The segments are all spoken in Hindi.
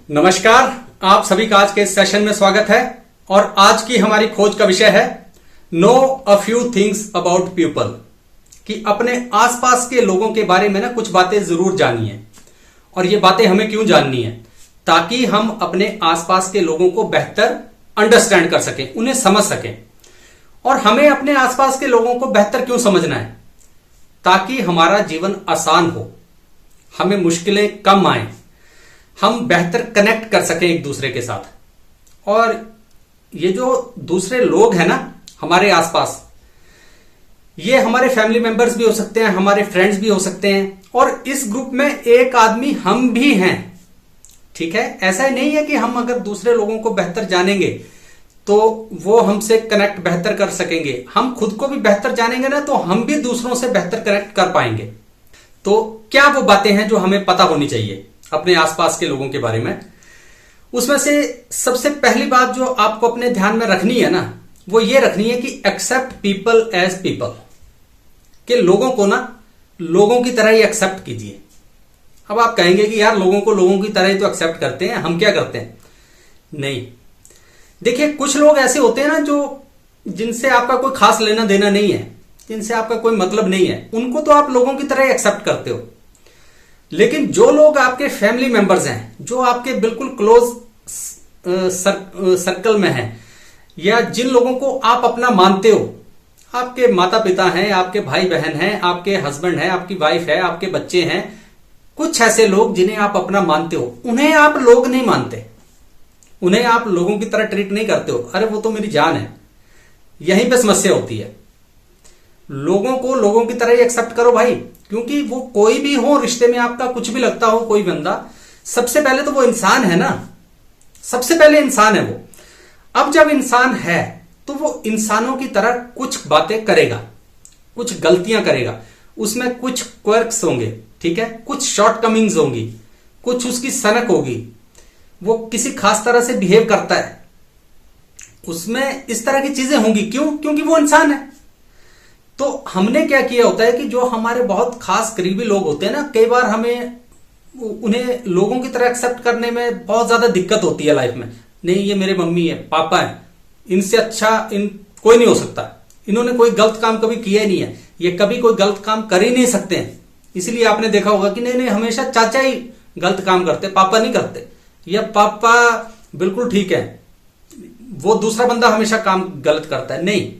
नमस्कार, आप सभी का आज के इस सेशन में स्वागत है। और आज की हमारी खोज का विषय है know a few things about people, कि अपने आसपास के लोगों के बारे में ना कुछ बातें जरूर जानिए। और ये बातें हमें क्यों जाननी है? ताकि हम अपने आसपास के लोगों को बेहतर अंडरस्टैंड कर सकें, उन्हें समझ सकें। और हमें अपने आसपास के लोगों को बेहतर क्यों समझना है? ताकि हमारा जीवन आसान हो, हमें मुश्किलें कम आए, हम बेहतर कनेक्ट कर सकें एक दूसरे के साथ। और ये जो दूसरे लोग हैं ना हमारे आसपास, ये हमारे फैमिली मेंबर्स भी हो सकते हैं, हमारे फ्रेंड्स भी हो सकते हैं, और इस ग्रुप में एक आदमी हम भी हैं। ठीक है, ऐसा ही नहीं है कि हम अगर दूसरे लोगों को बेहतर जानेंगे तो वो हमसे कनेक्ट बेहतर कर सकेंगे। हम खुद को भी बेहतर जानेंगे ना तो हम भी दूसरों से बेहतर कनेक्ट कर पाएंगे। तो क्या वो बातें हैं जो हमें पता होनी चाहिए अपने आसपास के लोगों के बारे में? उसमें से सबसे पहली बात जो आपको अपने ध्यान में रखनी है ना, वो ये रखनी है कि एक्सेप्ट पीपल एज पीपल, कि लोगों को ना लोगों की तरह ही एक्सेप्ट कीजिए। अब आप कहेंगे कि यार लोगों को लोगों की तरह ही तो एक्सेप्ट करते हैं, हम क्या करते हैं? नहीं, देखिए कुछ लोग ऐसे होते हैं ना जो जिनसे आपका कोई खास लेना देना नहीं है, जिनसे आपका कोई मतलब नहीं है, उनको तो आप लोगों की तरह ही एक्सेप्ट करते हो। लेकिन जो लोग आपके फैमिली मेंबर्स हैं, जो आपके बिल्कुल क्लोज सर्कल में हैं, या जिन लोगों को आप अपना मानते हो, आपके माता पिता हैं, आपके भाई बहन हैं, आपके हस्बैंड हैं, आपकी वाइफ है, आपके बच्चे हैं, कुछ ऐसे लोग जिन्हें आप अपना मानते हो, उन्हें आप लोग नहीं मानते, उन्हें आप लोगों की तरह ट्रीट नहीं करते हो। अरे वो तो मेरी जान है। यहीं पे समस्या होती है। लोगों को लोगों की तरह ही एक्सेप्ट करो भाई, क्योंकि वो कोई भी हो, रिश्ते में आपका कुछ भी लगता हो कोई बंदा, सबसे पहले तो वो इंसान है ना, सबसे पहले इंसान है वो। अब जब इंसान है तो वो इंसानों की तरह कुछ बातें करेगा, कुछ गलतियां करेगा, उसमें कुछ क्वर्क्स होंगे, ठीक है, कुछ शॉर्टकमिंग्स होंगी, कुछ उसकी सनक होगी, वो किसी खास तरह से बिहेव करता है, उसमें इस तरह की चीजें होंगी। क्यों? क्योंकि वो इंसान है। तो हमने क्या किया होता है कि जो हमारे बहुत खास करीबी लोग होते हैं ना, कई बार हमें उन्हें लोगों की तरह एक्सेप्ट करने में बहुत ज्यादा दिक्कत होती है लाइफ में। नहीं, ये मेरे मम्मी है, पापा है, इनसे अच्छा कोई नहीं हो सकता, इन्होंने कोई गलत काम कभी किया ही नहीं है, ये कभी कोई गलत काम कर ही नहीं सकते हैं। इसलिए आपने देखा होगा कि नहीं हमेशा चाचा ही गलत काम करते, पापा नहीं करते, या पापा बिल्कुल ठीक है, वो दूसरा बंदा हमेशा काम गलत करता है। नहीं,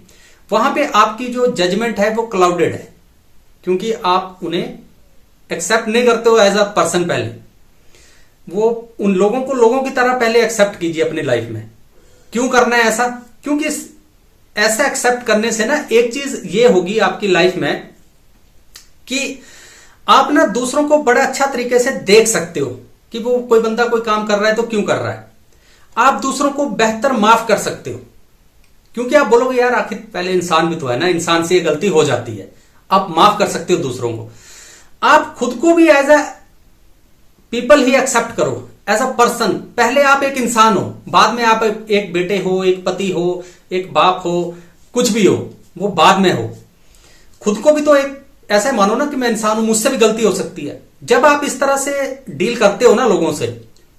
वहां पे आपकी जो जजमेंट है वो क्लाउडेड है, क्योंकि आप उन्हें एक्सेप्ट नहीं करते हो एज अ पर्सन। पहले वो उन लोगों को लोगों की तरह पहले एक्सेप्ट कीजिए अपनी लाइफ में। क्यों करना है ऐसा? क्योंकि ऐसा एक्सेप्ट करने से ना एक चीज ये होगी आपकी लाइफ में कि आप ना दूसरों को बड़ा अच्छा तरीके से देख सकते हो कि वो कोई बंदा कोई काम कर रहा है तो क्यों कर रहा है। आप दूसरों को बेहतर माफ कर सकते हो, क्योंकि आप बोलोगे यार आखिर पहले इंसान भी तो है ना, इंसान से ये गलती हो जाती है। आप माफ कर सकते हो दूसरों को। आप खुद को भी एज अ पीपल ही एक्सेप्ट करो, एज अ पर्सन। पहले आप एक इंसान हो, बाद में आप एक बेटे हो, एक पति हो, एक बाप हो, कुछ भी हो, वो बाद में हो। खुद को भी तो एक ऐसे मानो ना कि मैं इंसान हूं, मुझसे भी गलती हो सकती है। जब आप इस तरह से डील करते हो ना लोगों से,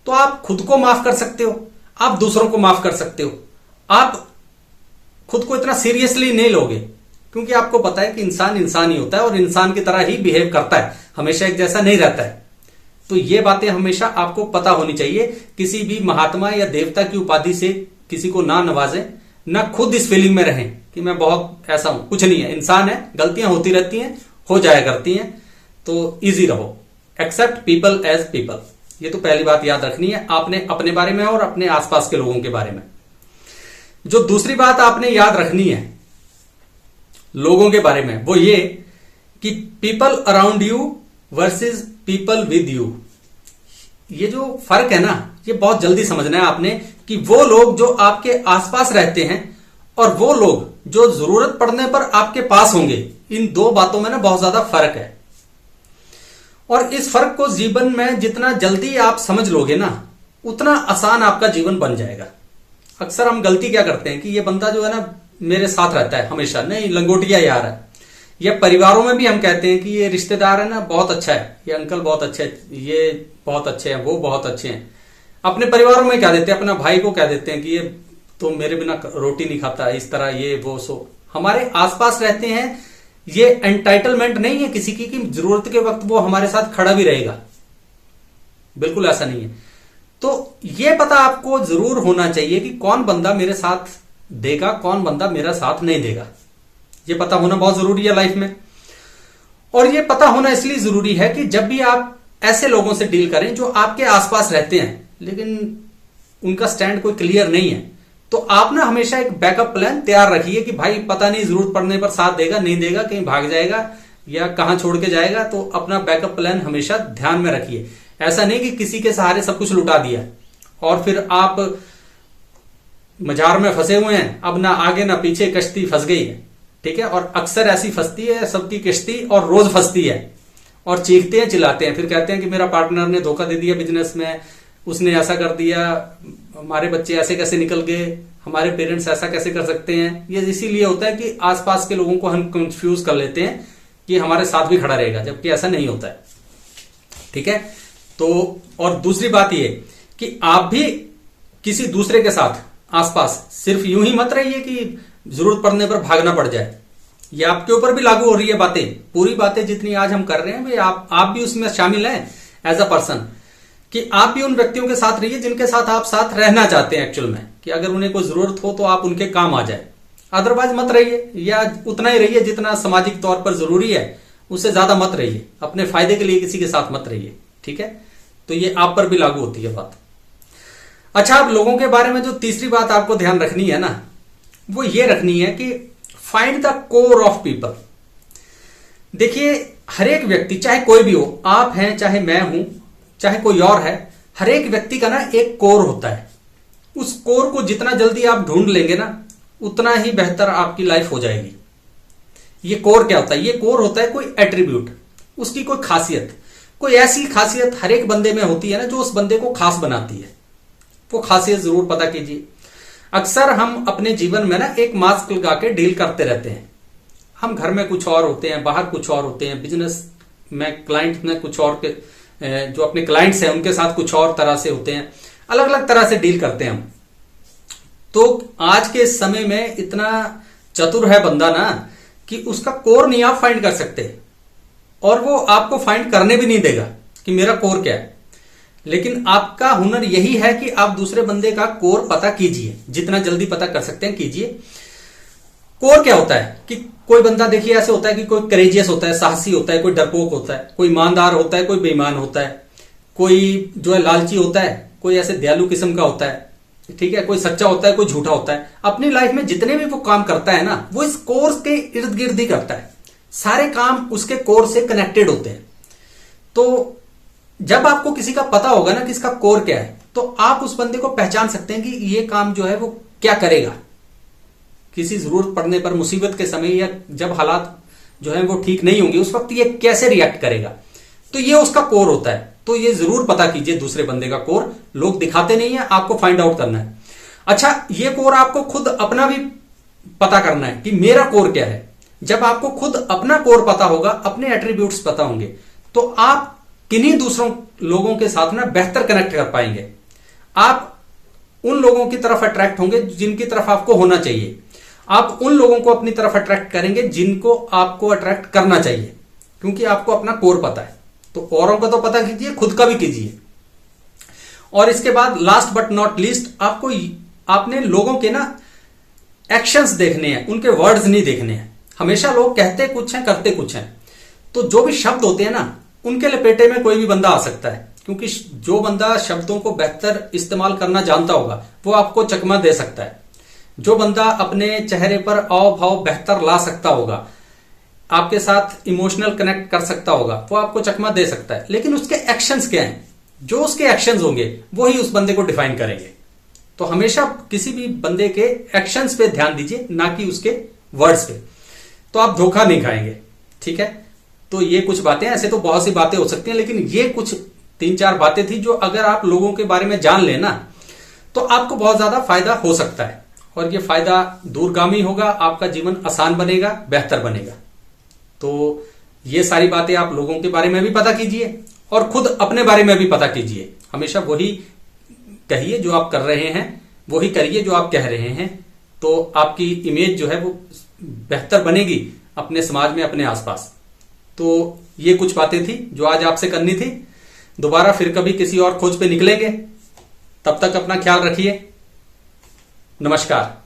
तो आप खुद को माफ कर सकते हो, आप दूसरों को माफ कर सकते हो। आप खुद को इतना सीरियसली नहीं लोगे, क्योंकि आपको पता है कि इंसान इंसान ही होता है और इंसान की तरह ही बिहेव करता है, हमेशा एक जैसा नहीं रहता है। तो ये बातें हमेशा आपको पता होनी चाहिए। किसी भी महात्मा या देवता की उपाधि से किसी को ना नवाजें, ना खुद इस फीलिंग में रहें कि मैं बहुत ऐसा हूं। कुछ नहीं है, इंसान है, गलतियां होती रहती हैं, हो जाया करती हैं। तो इजी रहो, एक्सेप्ट पीपल एज पीपल। ये तो पहली बात याद रखनी है आपने अपने बारे में और अपने आसपास के लोगों के बारे में। जो दूसरी बात आपने याद रखनी है लोगों के बारे में, वो ये कि people around you versus people with you. ये जो फर्क है ना, ये बहुत जल्दी समझना है आपने, कि वो लोग जो आपके आसपास रहते हैं और वो लोग जो जरूरत पड़ने पर आपके पास होंगे, इन दो बातों में ना बहुत ज्यादा फर्क है। और इस फर्क को जीवन में जितना जल्दी आप समझ लोगे ना, उतना आसान आपका जीवन बन जाएगा। अक्सर हम गलती क्या करते हैं कि ये बंदा जो है ना मेरे साथ रहता है हमेशा, नहीं लंगोटिया यार है। या परिवारों में भी हम कहते हैं कि ये रिश्तेदार है ना बहुत अच्छा है, ये अंकल बहुत अच्छे हैं, ये बहुत अच्छे हैं, वो बहुत अच्छे हैं। अपने परिवारों में क्या देते हैं, अपना भाई को क्या देते हैं कि ये तो मेरे बिना रोटी नहीं खाता, इस तरह ये वो सो। हमारे आसपास रहते हैं, ये एंटाइटलमेंट नहीं है किसी की कि जरूरत के वक्त वो हमारे साथ खड़ा भी रहेगा, बिल्कुल ऐसा नहीं है। तो ये पता आपको जरूर होना चाहिए कि कौन बंदा मेरे साथ देगा, कौन बंदा मेरा साथ नहीं देगा। ये पता होना बहुत जरूरी है लाइफ में। और ये पता होना इसलिए जरूरी है कि जब भी आप ऐसे लोगों से डील करें जो आपके आसपास रहते हैं लेकिन उनका स्टैंड कोई क्लियर नहीं है, तो आप ना हमेशा एक बैकअप प्लान तैयार रखिए कि भाई पता नहीं जरूरत पड़ने पर साथ देगा, नहीं देगा, कहीं भाग जाएगा या कहां छोड़ के जाएगा। तो अपना बैकअप प्लान हमेशा ध्यान में रखिए। ऐसा नहीं कि किसी के सहारे सब कुछ लुटा दिया और फिर आप मजार में फंसे हुए हैं, अब ना आगे ना पीछे, कश्ती फंस गई है। ठीक है, और अक्सर ऐसी फंसती है सबकी किश्ती, और रोज फंसती है और चीखते हैं चिल्लाते हैं, फिर कहते हैं कि मेरा पार्टनर ने धोखा दे दिया बिजनेस में, उसने ऐसा कर दिया, हमारे बच्चे ऐसे कैसे निकल गए, हमारे पेरेंट्स ऐसा कैसे कर सकते हैं। ये इसीलिए होता है कि आसपास के लोगों को हम कंफ्यूज कर लेते हैं कि हमारे साथ भी खड़ा रहेगा, जबकि ऐसा नहीं होता है। ठीक है, तो और दूसरी बात ये कि आप भी किसी दूसरे के साथ आसपास सिर्फ यूं ही मत रहिए कि जरूरत पड़ने पर भागना पड़ जाए। ये आपके ऊपर भी लागू हो रही है बातें, पूरी बातें जितनी आज हम कर रहे हैं भाई आप भी उसमें शामिल हैं एज अ पर्सन, कि आप भी उन व्यक्तियों के साथ रहिए जिनके साथ आप साथ रहना चाहते हैं एक्चुअल में, कि अगर उन्हें कोई जरूरत हो तो आप उनके काम आ जाए। अदरवाइज मत रहिए, या उतना ही रहिए जितना सामाजिक तौर पर जरूरी है, उससे ज्यादा मत रहिए। अपने फायदे के लिए किसी के साथ मत रहिए। ठीक है, तो ये आप पर भी लागू होती है बात। अच्छा, अब लोगों के बारे में जो तीसरी बात आपको ध्यान रखनी है ना, वो ये रखनी है कि find the core of people. देखिए, हर एक व्यक्ति, चाहे कोई भी हो, आप हैं चाहे मैं हूं चाहे कोई और है, हर एक व्यक्ति का ना एक कोर होता है। उस कोर को जितना जल्दी आप ढूंढ लेंगे ना, उतना ही बेहतर आपकी लाइफ हो जाएगी। ये कोर क्या होता है? ये कोर होता है कोई एट्रीब्यूट, उसकी कोई खासियत, कोई ऐसी खासियत हर एक बंदे में होती है ना जो उस बंदे को खास बनाती है। वो खासियत जरूर पता कीजिए। अक्सर हम अपने जीवन में ना एक मास्क लगा के डील करते रहते हैं। हम घर में कुछ और होते हैं, बाहर कुछ और होते हैं, बिजनेस में क्लाइंट में कुछ और के, जो अपने क्लाइंट्स हैं उनके साथ कुछ और तरह से होते हैं, अलग अलग तरह से डील करते हैं हम। तो आज के समय में इतना चतुर है बंदा ना कि उसका कोर नहीं आप फाइंड कर सकते, और वो आपको फाइंड करने भी नहीं देगा कि मेरा कोर क्या है। लेकिन आपका हुनर यही है कि आप दूसरे बंदे का कोर पता कीजिए, जितना जल्दी पता कर सकते हैं कीजिए। कोर क्या होता है कि कोई बंदा, देखिए, ऐसे होता है कि कोई करेजियस होता है, साहसी होता है, कोई डरपोक होता है, कोई ईमानदार होता है, कोई बेईमान होता है, कोई जो है लालची होता है, कोई ऐसे दयालु किस्म का होता है। ठीक है, कोई सच्चा होता है, कोई झूठा होता है। अपनी लाइफ में जितने भी वो काम करता है ना, वो इस कोर के इर्द गिर्द ही करता है। सारे काम उसके कोर से कनेक्टेड होते हैं। तो जब आपको किसी का पता होगा ना कि इसका कोर क्या है, तो आप उस बंदे को पहचान सकते हैं कि ये काम जो है वो क्या करेगा। किसी जरूरत पड़ने पर, मुसीबत के समय, या जब हालात जो है वो ठीक नहीं होंगे, उस वक्त ये कैसे रिएक्ट करेगा। तो ये उसका कोर होता है। तो ये जरूर पता कीजिए दूसरे बंदे का कोर। लोग दिखाते नहीं है, आपको फाइंड आउट करना है। अच्छा, ये कोर आपको खुद अपना भी पता करना है कि मेरा कोर क्या है। जब आपको खुद अपना कोर पता होगा, अपने एट्रीब्यूट्स पता होंगे, तो आप किन्हीं दूसरों लोगों के साथ ना बेहतर कनेक्ट कर पाएंगे। आप उन लोगों की तरफ अट्रैक्ट होंगे जिनकी तरफ आपको होना चाहिए। आप उन लोगों को अपनी तरफ अट्रैक्ट करेंगे जिनको आपको अट्रैक्ट करना चाहिए, क्योंकि आपको अपना कोर पता है। तो औरों का तो पता कीजिए, खुद का भी कीजिए। और इसके बाद लास्ट बट नॉट लीस्ट, आपने लोगों के ना एक्शंस देखने हैं, उनके वर्ड्स नहीं देखने हैं। हमेशा लोग कहते कुछ हैं, करते कुछ हैं। तो जो भी शब्द होते हैं ना, उनके लपेटे में कोई भी बंदा आ सकता है, क्योंकि जो बंदा शब्दों को बेहतर इस्तेमाल करना जानता होगा वो आपको चकमा दे सकता है। जो बंदा अपने चेहरे पर हाव भाव बेहतर ला सकता होगा, आपके साथ इमोशनल कनेक्ट कर सकता होगा, वो आपको चकमा दे सकता है। लेकिन उसके एक्शंस क्या हैं? जो उसके एक्शंस होंगे वो ही उस बंदे को डिफाइन करेंगे। तो हमेशा किसी भी बंदे के एक्शंस पे ध्यान दीजिए, ना कि उसके वर्ड्स पे, तो आप धोखा नहीं खाएंगे। ठीक है, तो ये कुछ बातें, ऐसे तो बहुत सी बातें हो सकती हैं, लेकिन ये कुछ 3-4 बातें थी जो अगर आप लोगों के बारे में जान लेना तो आपको बहुत ज्यादा फायदा हो सकता है, और ये फायदा दूरगामी होगा, आपका जीवन आसान बनेगा, बेहतर बनेगा। तो ये सारी बातें आप लोगों के बारे में भी पता कीजिए और खुद अपने बारे में भी पता कीजिए। हमेशा वही कहिए, जो आप कर रहे हैं वही करिए जो आप कह रहे हैं, तो आपकी इमेज जो है वो बेहतर बनेगी अपने समाज में, अपने आसपास। तो ये कुछ बातें थी जो आज आपसे करनी थी। दोबारा फिर कभी किसी और खोज पे निकलेंगे। तब तक अपना ख्याल रखिए। नमस्कार।